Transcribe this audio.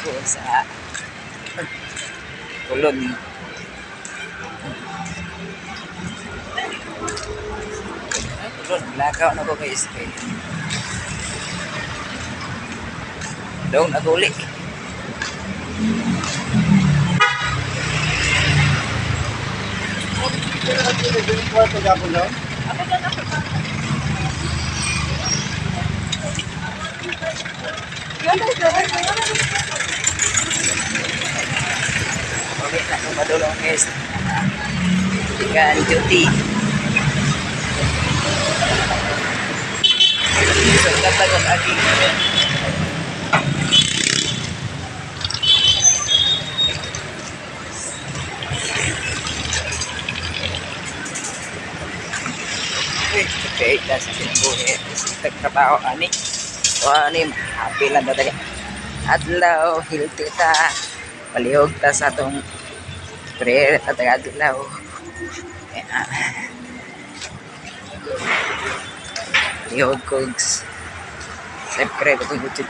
ko sa kulon. Kulon, lakaw na ko guys. Dong naguli. Okay na kung madulong guys. Ikan duty. So, katagon lagi. Okay, that's it. Nagtrabaho ani. So ani, happy lang daw tayo. Adlaw, hilti ta. Palihog ta sa atong prayer at adlaw. Palihog kogs. Subscribe to YouTube.